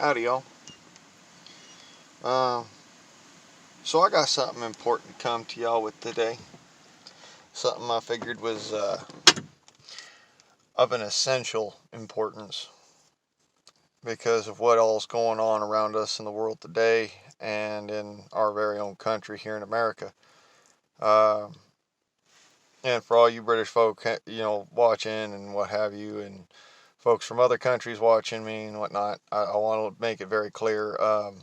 Howdy, y'all. Uh, so I got something important to come to y'all with today. Something I figured was of an essential importance because of what all's going on around us in the world today and in our very own country here in America. Uh, and for all you British folk, watching and what have you, and folks from other countries watching me and whatnot, I want to make it very clear. A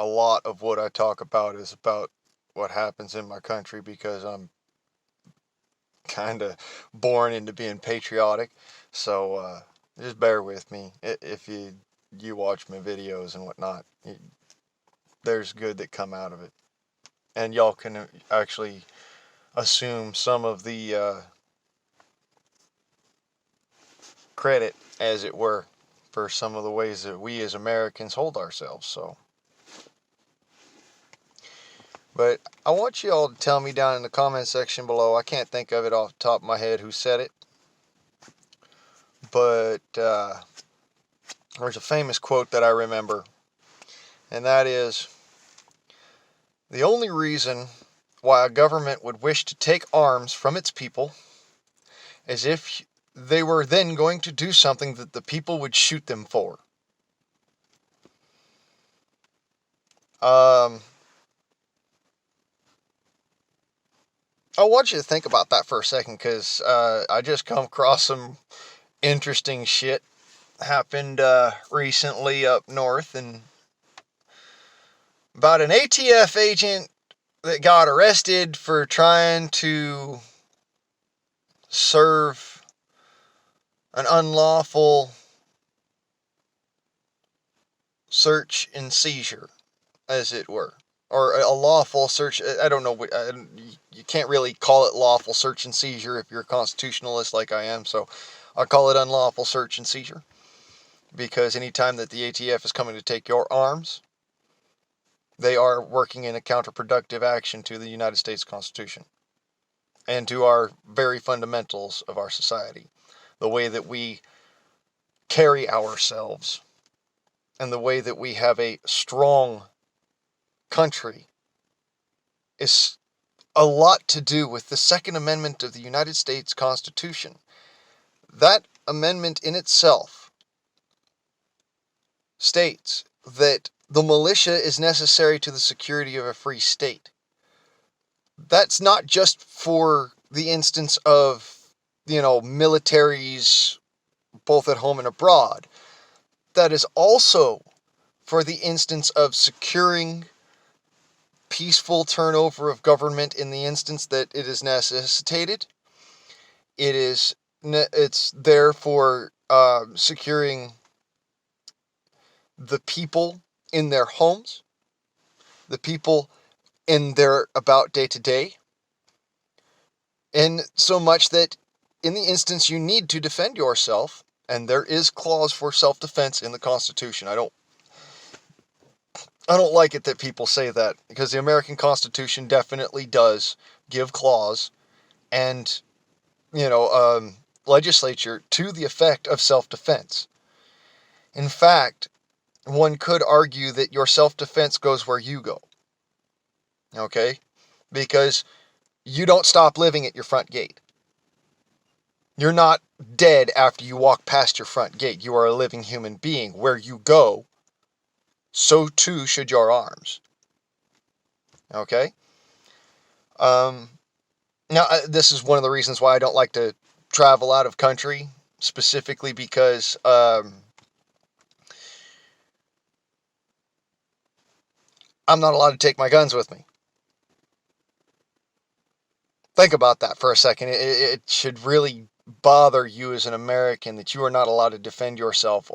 lot of what I talk about is about what happens in my country because I'm kind of born into being patriotic. So just bear with me if you watch my videos and whatnot. There's good that come out of it, and y'all can actually assume some of the credit, as it were, for some of the ways that we as Americans hold ourselves. So. But I want you all to tell me down in the comment section below. I can't think of it off the top of my head who said it. But there's a famous quote that I remember. And that is, the only reason why a government would wish to take arms from its people is if they were then going to do something that the people would shoot them for. I want you to think about that for a second because I just come across some interesting shit happened recently up north, and about an ATF agent that got arrested for trying to serve an unlawful search and seizure, as it were. Or a lawful search. I don't know. You can't really call it lawful search and seizure if you're a constitutionalist like I am, so I'll call it unlawful search and seizure. Because anytime that the ATF is coming to take your arms, they are working in a counterproductive action to the United States Constitution and to our very fundamentals of our society. The way that we carry ourselves and the way that we have a strong country is a lot to do with the Second Amendment of the United States Constitution. That amendment in itself states that the militia is necessary to the security of a free state. That's not just for the instance of, militaries both at home and abroad. That is also for the instance of securing peaceful turnover of government in the instance that it is necessitated. It's there for securing the people in their homes, the people in their about day to day, and so much that in the instance you need to defend yourself, and there is clause for self-defense in the Constitution. I don't like it that people say that, because the American Constitution definitely does give clause and, legislature to the effect of self-defense. In fact, one could argue that your self-defense goes where you go. Okay? Because you don't stop living at your front gate. You're not dead after you walk past your front gate. You are a living human being. Where you go, so too should your arms. Okay? Now, this is one of the reasons why I don't like to travel out of country, specifically because I'm not allowed to take my guns with me. Think about that for a second. It should really bother you as an American that you are not allowed to defend yourself,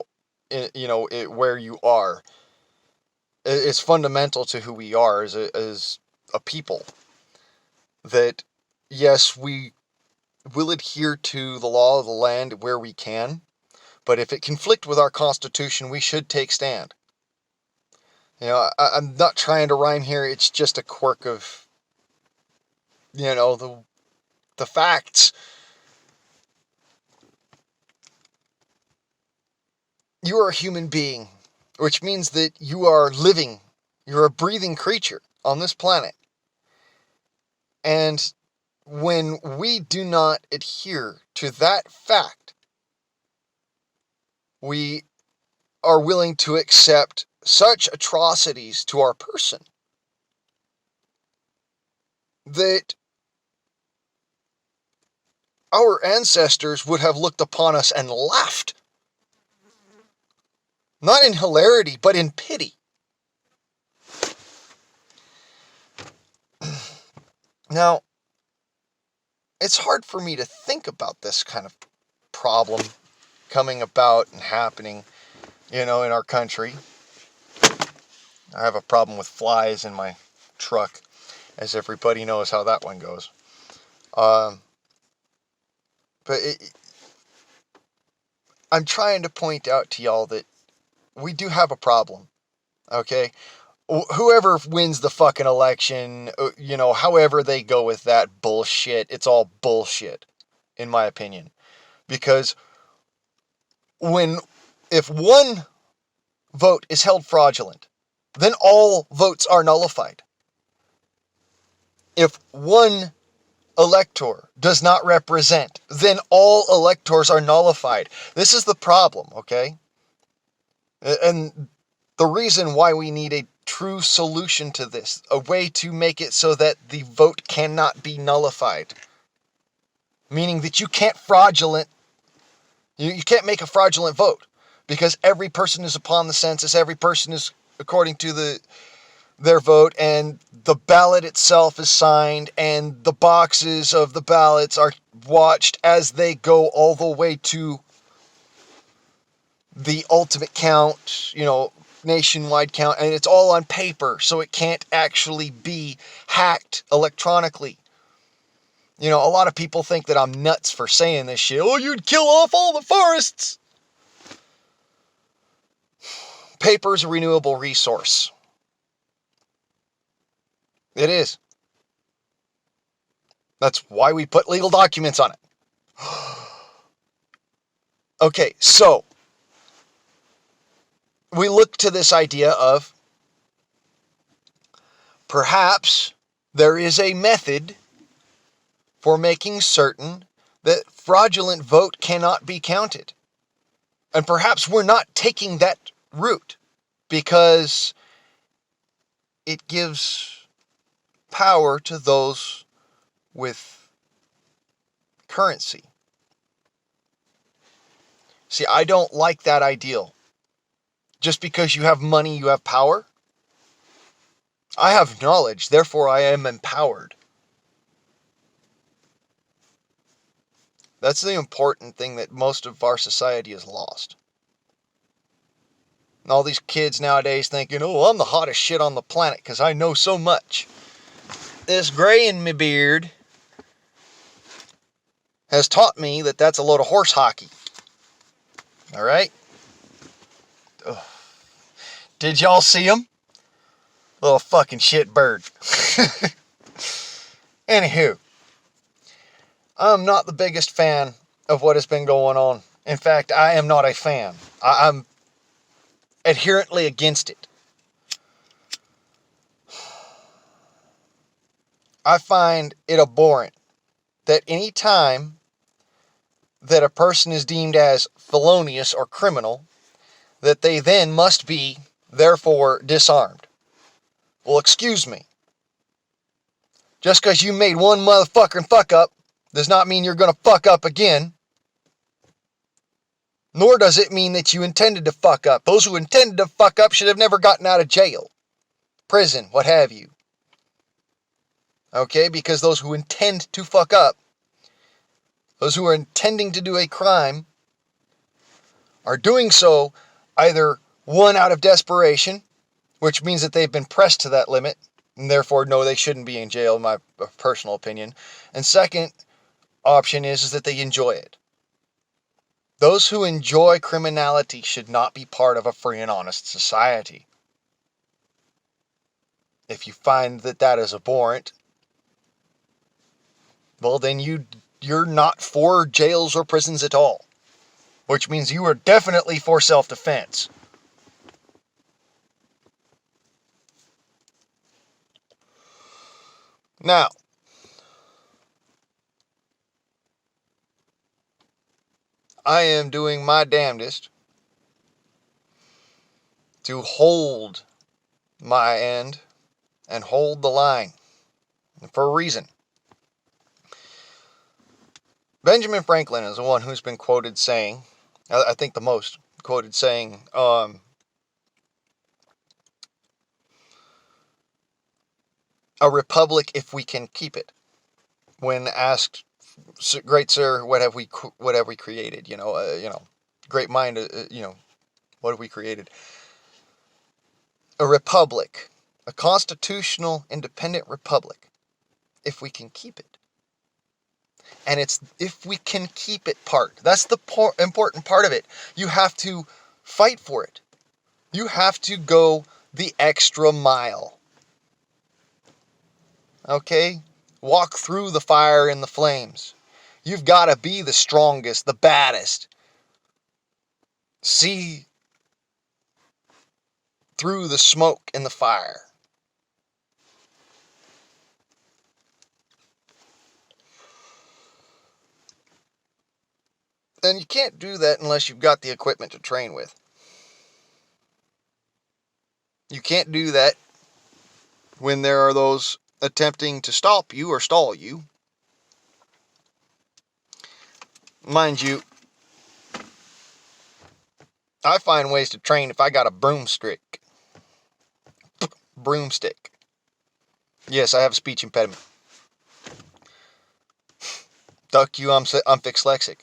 where you are. It's fundamental to who we are as a people. That, yes, we will adhere to the law of the land where we can, but if it conflicts with our Constitution, we should take stand. I'm not trying to rhyme here. It's just a quirk of, the facts. You are a human being. which means that you are living, you're a breathing creature on this planet. And when we do not adhere to that fact, we are willing to accept such atrocities to our person that our ancestors would have looked upon us and laughed. Not in hilarity, but in pity. Now, it's hard for me to think about this kind of problem coming about and happening, in our country. I have a problem with flies in my truck, as everybody knows how that one goes. But I'm trying to point out to y'all that we do have a problem, okay? Whoever wins the fucking election, however they go with that bullshit, it's all bullshit, in my opinion. Because if one vote is held fraudulent, then all votes are nullified. If one elector does not represent, then all electors are nullified. This is the problem, okay? And the reason why we need a true solution to this, a way to make it so that the vote cannot be nullified. Meaning that you can't make a fraudulent vote, because every person is upon the census, every person is according to their vote, and the ballot itself is signed, and the boxes of the ballots are watched as they go all the way to the ultimate count, nationwide count, and it's all on paper, so it can't actually be hacked electronically. A lot of people think that I'm nuts for saying this shit. Oh, you'd kill off all the forests! Paper is a renewable resource. It is. That's why we put legal documents on it. Okay, so we look to this idea of perhaps there is a method for making certain that fraudulent vote cannot be counted. And perhaps we're not taking that route because it gives power to those with currency. See, I don't like that ideal. Just because you have money, you have power. I have knowledge, therefore I am empowered. That's the important thing that most of our society has lost. And all these kids nowadays thinking, oh, I'm the hottest shit on the planet because I know so much. This gray in my beard has taught me that that's a load of horse hockey. Alright? Did y'all see him? Little fucking shit bird. Anywho, I'm not the biggest fan of what has been going on. In fact, I am not a fan. I'm adherently against it. I find it abhorrent that any time that a person is deemed as felonious or criminal, that they then must be, therefore, disarmed. Well, excuse me. Just because you made one motherfucking fuck up does not mean you're going to fuck up again. Nor does it mean that you intended to fuck up. Those who intended to fuck up should have never gotten out of jail, prison, what have you. Okay, because those who intend to fuck up, those who are intending to do a crime, are doing so either, one, out of desperation, which means that they've been pressed to that limit, and therefore, no, they shouldn't be in jail, in my personal opinion. And second option is that they enjoy it. Those who enjoy criminality should not be part of a free and honest society. If you find that that is abhorrent, well, then you're not for jails or prisons at all. Which means you are definitely for self-defense. Now, I am doing my damnedest to hold my end and hold the line for a reason. Benjamin Franklin is the one who's been quoted saying, I think the most quoted saying, a republic if we can keep it. When asked, great sir, what have we created? Great mind, what have we created? A republic, a constitutional, independent republic, if we can keep it. And it's if we can keep it part. That's the important part of it. You have to fight for it. You have to go the extra mile. Okay? Walk through the fire and the flames. You've got to be the strongest, the baddest. See through the smoke and the fire. And you can't do that unless you've got the equipment to train with. You can't do that when there are those attempting to stop you or stall you. Mind you, I find ways to train if I got a broomstick. Broomstick. Yes, I have a speech impediment. Duck you, I'm dyslexic.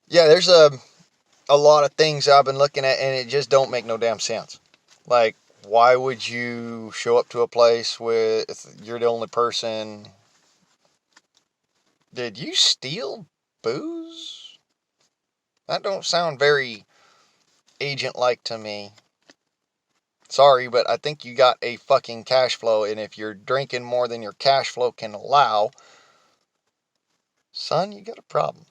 Yeah, there's a lot of things I've been looking at, and it just don't make no damn sense. Like, why would you show up to a place with you're the only person? Did you steal booze? That don't sound very agent-like to me. Sorry, but I think you got a fucking cash flow, and if you're drinking more than your cash flow can allow, son, you got a problem.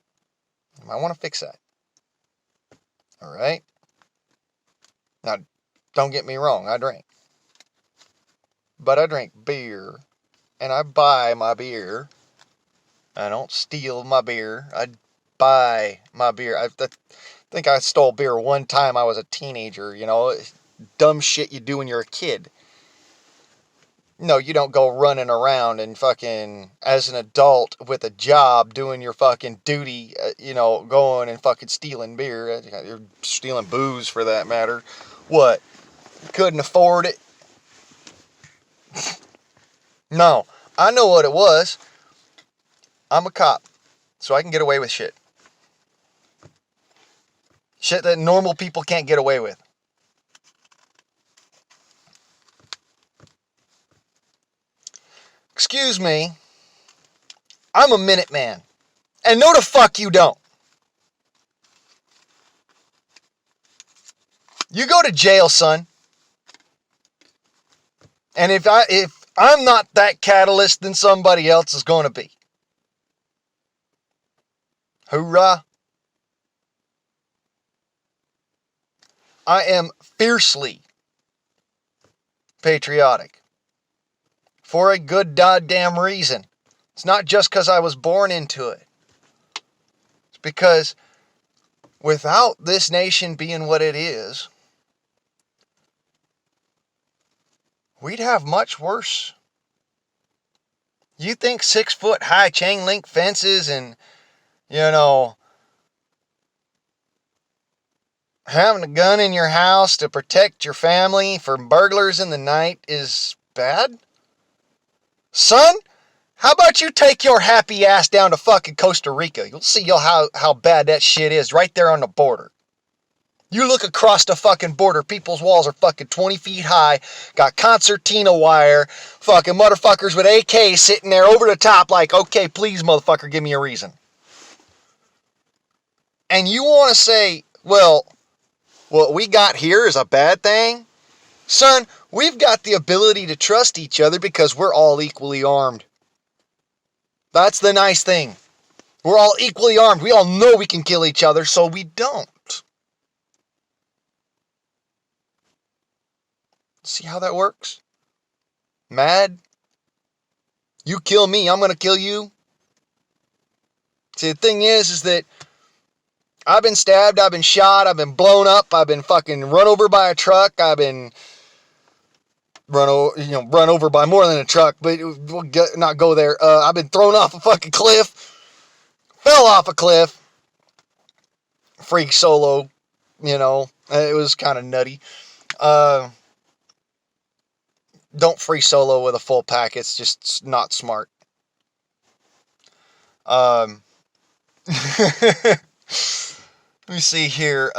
You might want to fix that. Alright? Now, don't get me wrong, I drink. But I drink beer, and I buy my beer. I don't steal my beer. I buy my beer. I think I stole beer one time I was a teenager, dumb shit you do when you're a kid. No, you don't go running around and fucking, as an adult with a job, doing your fucking duty, going and fucking stealing beer. You're stealing booze for that matter. What? Couldn't afford it? No, I know what it was. I'm a cop, so I can get away with shit. Shit that normal people can't get away with. Excuse me, I'm a Minuteman. And no the fuck you don't. You go to jail, son. And if I'm not that catalyst, then somebody else is going to be. Hoorah. I am fiercely patriotic. For a good goddamn reason. It's not just because I was born into it. It's because without this nation being what it is, we'd have much worse. You think 6-foot high chain link fences and, having a gun in your house to protect your family from burglars in the night is bad? Son, how about you take your happy ass down to fucking Costa Rica? You'll see how bad that shit is right there on the border. You look across the fucking border, people's walls are fucking 20 feet high, got concertina wire, fucking motherfuckers with AK sitting there over the top like, okay, please, motherfucker, give me a reason. And you want to say, well, what we got here is a bad thing? Son, we've got the ability to trust each other because we're all equally armed. That's the nice thing. We're all equally armed. We all know we can kill each other, so we don't. See how that works? Mad? You kill me, I'm gonna kill you. See, the thing is that I've been stabbed, I've been shot, I've been blown up, I've been fucking run over by a truck, I've been run over by more than a truck, but we'll not go there. I've been thrown off a fucking cliff, fell off a cliff, freak solo, it was kind of nutty. Don't free solo with a full pack, it's just not smart. Let me see here.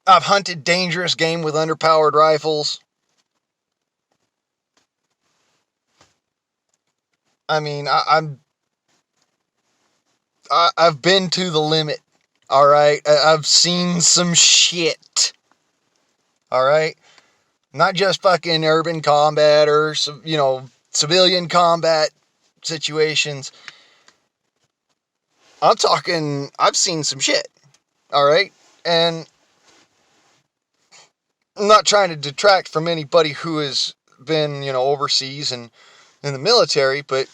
I've hunted dangerous game with underpowered rifles. I mean, I've been to the limit. All right, I've seen some shit. All right, not just fucking urban combat or civilian combat situations. I'm talking, I've seen some shit. All right, and I'm not trying to detract from anybody who has been, overseas and in the military, but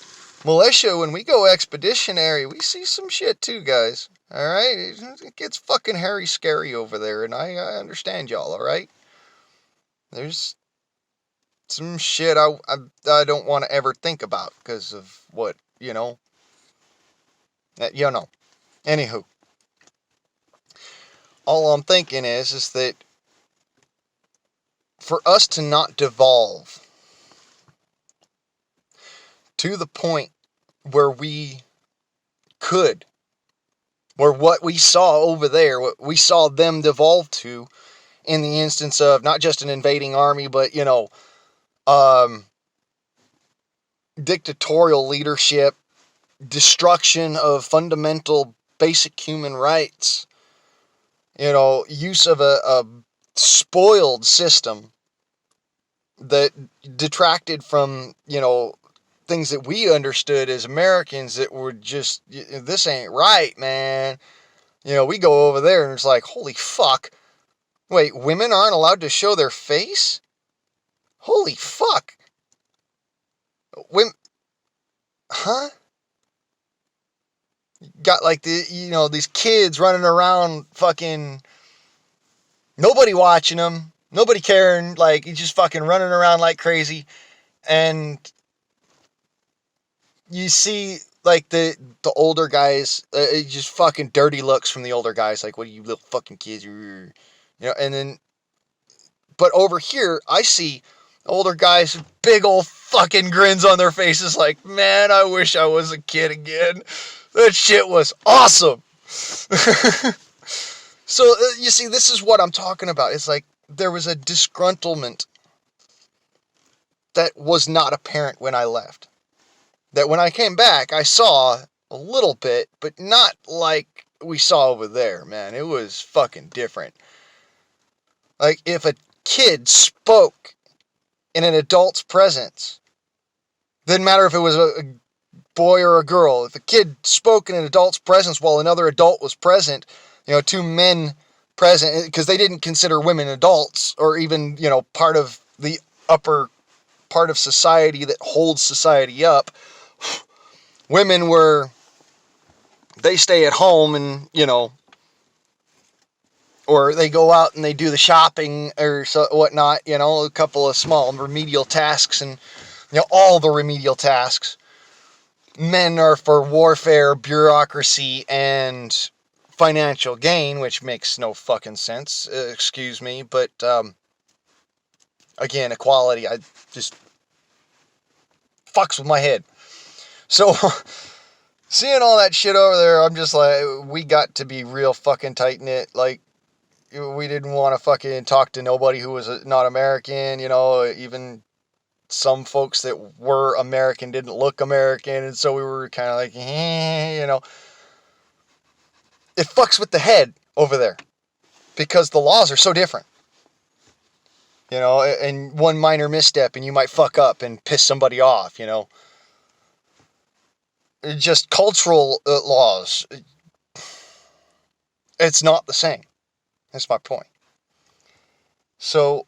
militia, when we go expeditionary, we see some shit too, guys. All right, it gets fucking hairy scary over there, and I understand y'all. All right, there's some shit I don't want to ever think about because of what Anywho, all I'm thinking is that for us to not devolve to the point where we could, where what we saw over there, what we saw them devolve to, in the instance of not just an invading army, but dictatorial leadership, destruction of fundamental basic human rights, use of a spoiled system that detracted from, things that we understood as Americans that were just, this ain't right, man. We go over there and it's like, holy fuck. Wait, women aren't allowed to show their face? Holy fuck. Women, huh? Got like these kids running around fucking, nobody watching them, nobody caring, like, just fucking running around like crazy. And you see, like, the older guys, just fucking dirty looks from the older guys, like, what are you little fucking kids, and then, but over here, I see older guys with big old fucking grins on their faces, like, man, I wish I was a kid again. That shit was awesome. So, you see, this is what I'm talking about. It's like, there was a disgruntlement that was not apparent when I left. That when I came back, I saw a little bit, but not like we saw over there, man. It was fucking different. Like, if a kid spoke in an adult's presence, didn't matter if it was a boy or a girl, if a kid spoke in an adult's presence while another adult was present, two men present, because they didn't consider women adults, or even, part of the upper part of society that holds society up. Women they stay at home and, or they go out and they do the shopping or whatnot, a couple of small remedial tasks and, all the remedial tasks. Men are for warfare, bureaucracy, and financial gain, which makes no fucking sense. Excuse me, but, again, equality, I just fucks with my head. So, seeing all that shit over there, I'm just like, we got to be real fucking tight-knit. Like, we didn't want to fucking talk to nobody who was not American, even some folks that were American didn't look American, and so we were kind of like, It fucks with the head over there, because the laws are so different. And one minor misstep and you might fuck up and piss somebody off, Just cultural laws. It's not the same. That's my point. So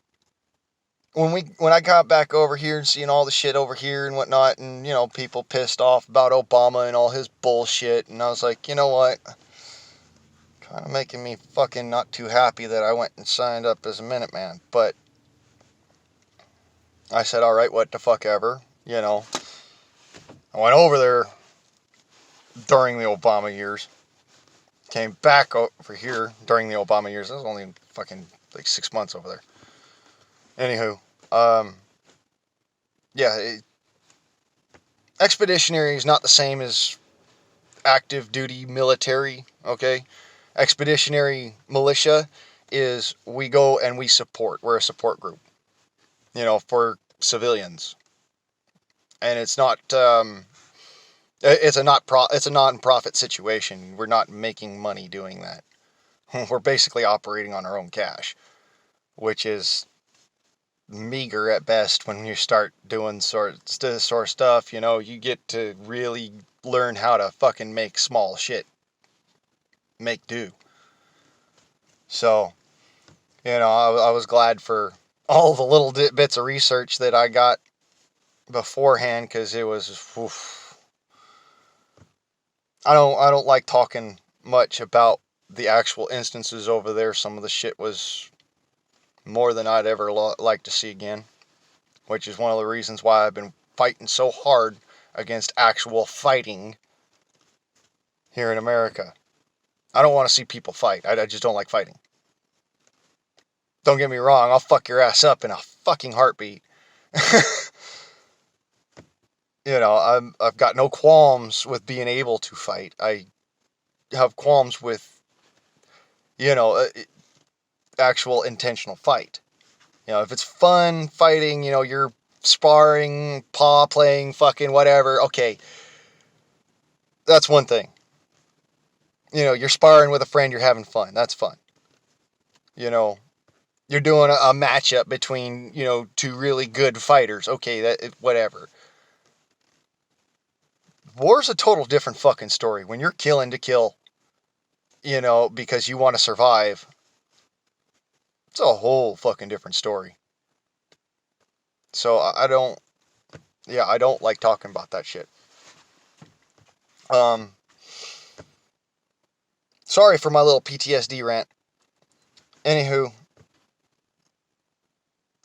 when I got back over here and seeing all the shit over here and whatnot, and people pissed off about Obama and all his bullshit, and I was like, you know what? Kind of making me fucking not too happy that I went and signed up as a Minuteman. But I said, all right, what the fuck ever. I went over there during the Obama years. Came back over here during the Obama years. I was only fucking like 6 months over there. Anywho, yeah, expeditionary is not the same as active duty military, okay? Expeditionary militia is we go and we support. We're a support group, for civilians. And it's not, it's a non-profit situation. We're not making money doing that. We're basically operating on our own cash, which is meager at best when you start doing this sort of stuff. You get to really learn how to fucking make small shit make do. So, I was glad for all the little bits of research that I got beforehand, because it was, oof. I don't like talking much about the actual instances over there. Some of the shit was more than I'd ever like to see again, which is one of the reasons why I've been fighting so hard against actual fighting here in America. I don't want to see people fight. I just don't like fighting. Don't get me wrong, I'll fuck your ass up in a fucking heartbeat. I've got no qualms with being able to fight. I have qualms with, actual intentional fight. If it's fun fighting, you're sparring, paw playing, fucking whatever, okay, that's one thing. You're sparring with a friend, you're having fun, that's fun. You're doing a matchup between, two really good fighters, okay, whatever. War's a total different fucking story. When you're killing to kill, because you want to survive, it's a whole fucking different story. So I don't like talking about that shit. Sorry for my little PTSD rant. Anywho,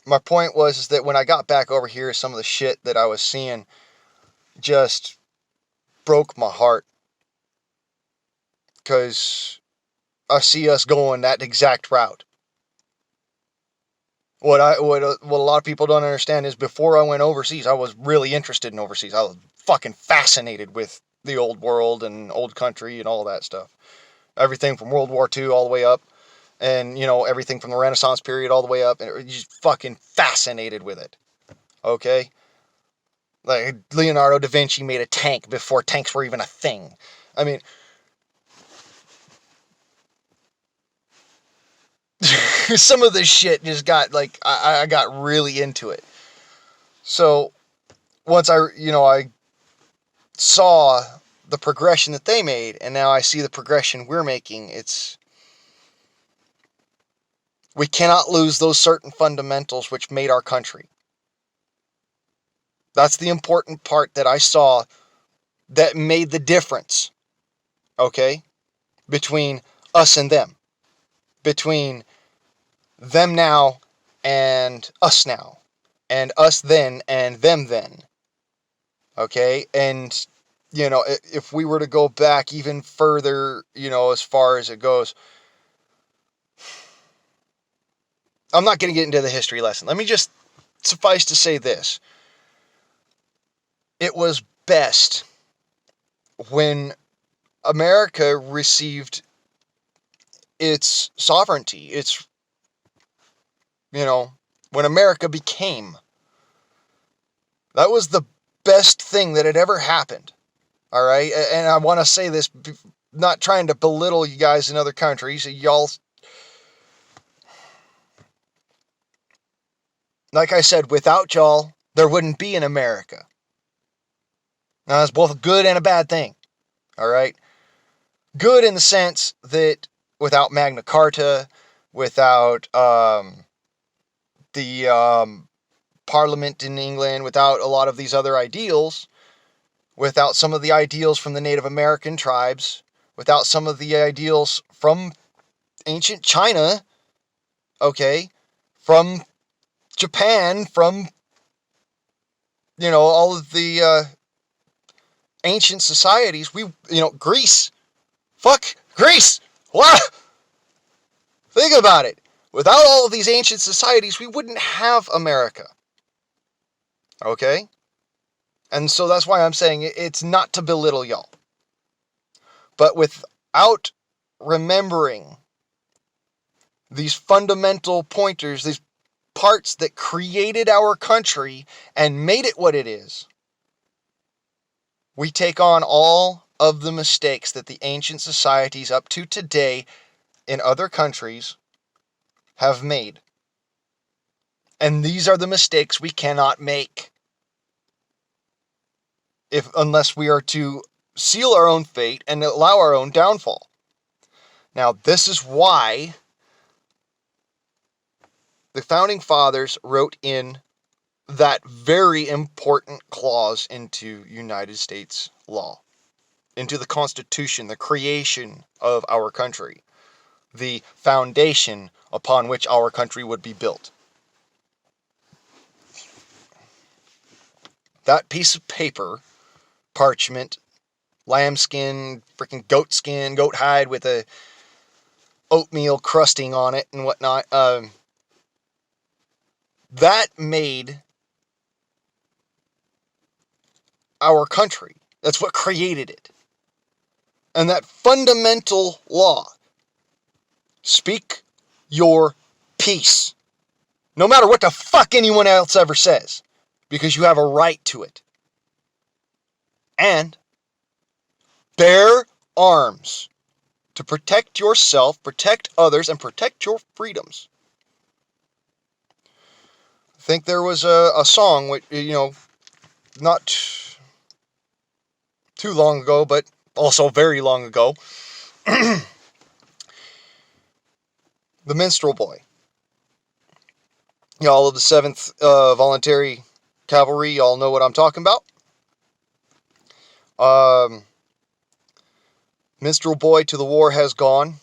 my point was that when I got back over here, some of the shit that I was seeing just broke my heart. Because I see us going that exact route. What a lot of people don't understand is before I went overseas, I was really interested in overseas. I was fucking fascinated with the old world and old country and all that stuff. Everything from World War II all the way up. And, everything from the Renaissance period all the way up. And just fucking fascinated with it. Okay? Like, Leonardo da Vinci made a tank before tanks were even a thing. I mean, some of this shit just got, like, I got really into it. So, once I saw the progression that they made, and now I see the progression we're making, we cannot lose those certain fundamentals which made our country. That's the important part that I saw that made the difference, okay, between us and them. Between them now and us now. And us then and them then. Okay? And, if we were to go back even further, as far as it goes, I'm not going to get into the history lesson. Let me just suffice to say this. It was best when America received its sovereignty, when America became. That was the best thing that had ever happened. All right? And I want to say this, not trying to belittle you guys in other countries. Y'all, like I said, without y'all, there wouldn't be an America. Now, that's both a good and a bad thing. All right? Good in the sense that without Magna Carta, without the Parliament in England, without a lot of these other ideals, without some of the ideals from the Native American tribes, without some of the ideals from ancient China, okay, from Japan, from, all of the ancient societies, Greece, fuck, Greece, what? Think about it. Without all of these ancient societies, we wouldn't have America. Okay? And so that's why I'm saying it's not to belittle y'all. But without remembering these fundamental pointers, these parts that created our country and made it what it is, we take on all of the mistakes that the ancient societies up to today in other countries have made. And these are the mistakes we cannot make unless we are to seal our own fate and allow our own downfall. Now, this is why the Founding Fathers wrote in that very important clause into United States law, into the Constitution, the creation of our country, the foundation upon which our country would be built. That piece of paper, parchment, lambskin, freaking goat skin, goat hide with a oatmeal crusting on it and whatnot, that made our country. That's what created it. And that fundamental law, speak your peace. No matter what the fuck anyone else ever says, because you have a right to it. And bear arms to protect yourself, protect others, and protect your freedoms. I think there was a song, which, not too long ago, but also very long ago. The Minstrel Boy. Y'all of the 7th Voluntary Cavalry, y'all know what I'm talking about. Minstrel Boy, to the war has gone.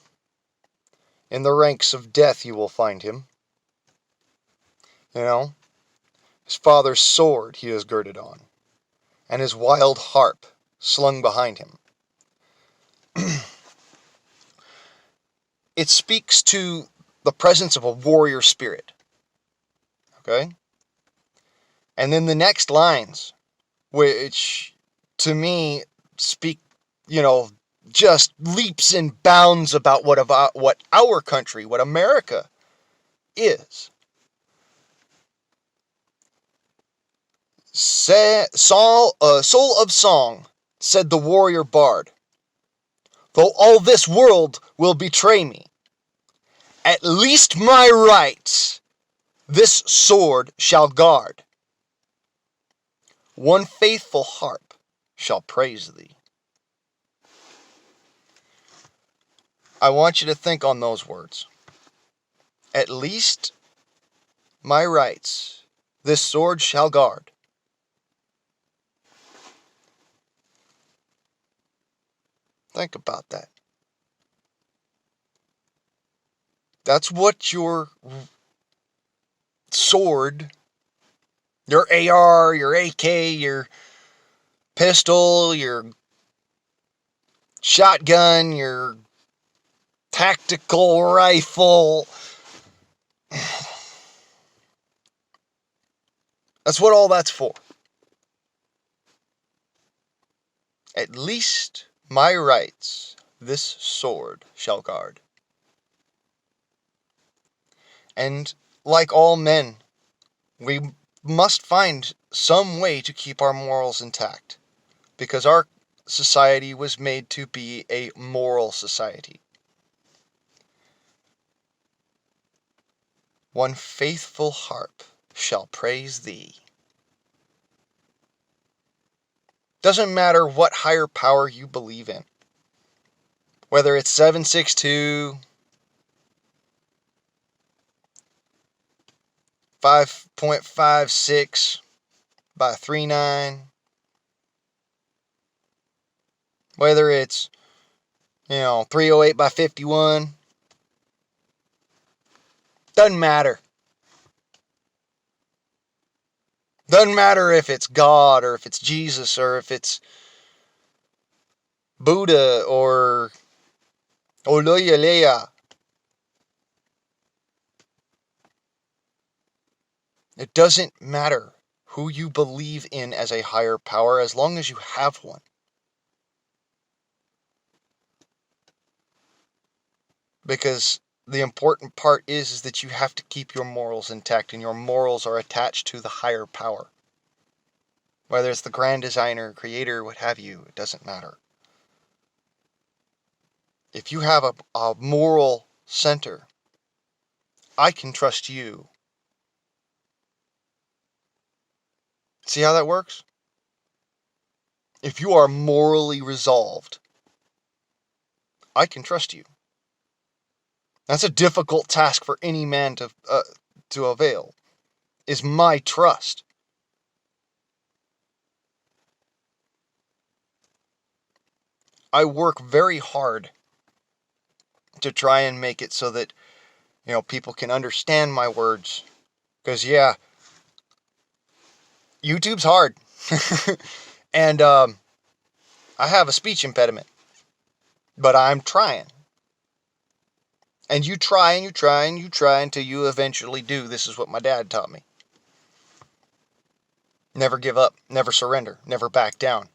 In the ranks of death you will find him. His father's sword he is girded on, and his wild harp slung behind him. It speaks to the presence of a warrior spirit. Okay? And then the next lines, which to me speak, just leaps and bounds about what our country, what America is. Soul of song, said the warrior bard, though all this world will betray me, at least my rights this sword shall guard. One faithful harp shall praise thee. I want you to think on those words. At least my rights this sword shall guard. Think about that. That's what your sword, your AR, your AK, your pistol, your shotgun, your tactical rifle. That's what all that's for. At least my rights this sword shall guard. And like all men, we must find some way to keep our morals intact, because our society was made to be a moral society. One faithful harp shall praise thee. Doesn't matter what higher power you believe in. Whether it's 762, 5.56 by 3.9. Whether it's, 308 by 51. Doesn't matter. Doesn't matter if it's God or if it's Jesus or if it's Buddha or Oloyalea. It doesn't matter who you believe in as a higher power as long as you have one. Because the important part is that you have to keep your morals intact, and your morals are attached to the higher power. Whether it's the grand designer, creator, what have you, it doesn't matter. If you have a moral center, I can trust you. See how that works? If you are morally resolved, I can trust you. That's a difficult task for any man to avail, is my trust. I work very hard to try and make it so that, people can understand my words. Because, YouTube's hard. And I have a speech impediment. But I'm trying. And you try and you try and you try until you eventually do. This is what my dad taught me. Never give up. Never surrender. Never back down.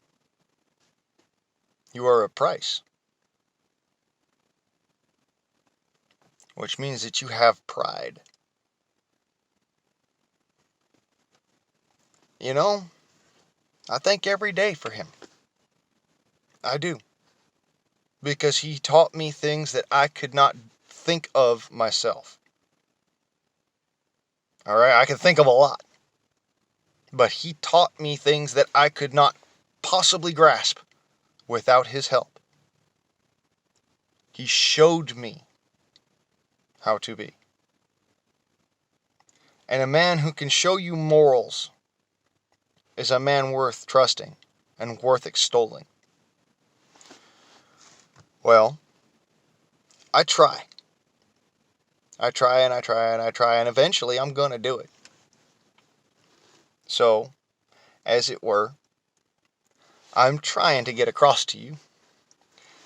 You are a price. Which means that you have pride. I thank every day for him. I do. Because he taught me things that I could not think of myself. Alright, I can think of a lot. But he taught me things that I could not possibly grasp without his help. He showed me how to be. And a man who can show you morals is a man worth trusting and worth extolling. Well, I try. I try and I try and I try, and eventually I'm going to do it. So, as it were, I'm trying to get across to you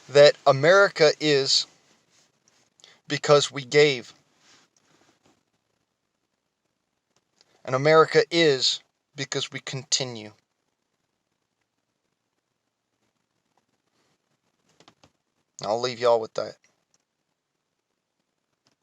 that America is because we gave. And America is because we continue. I'll leave y'all with that.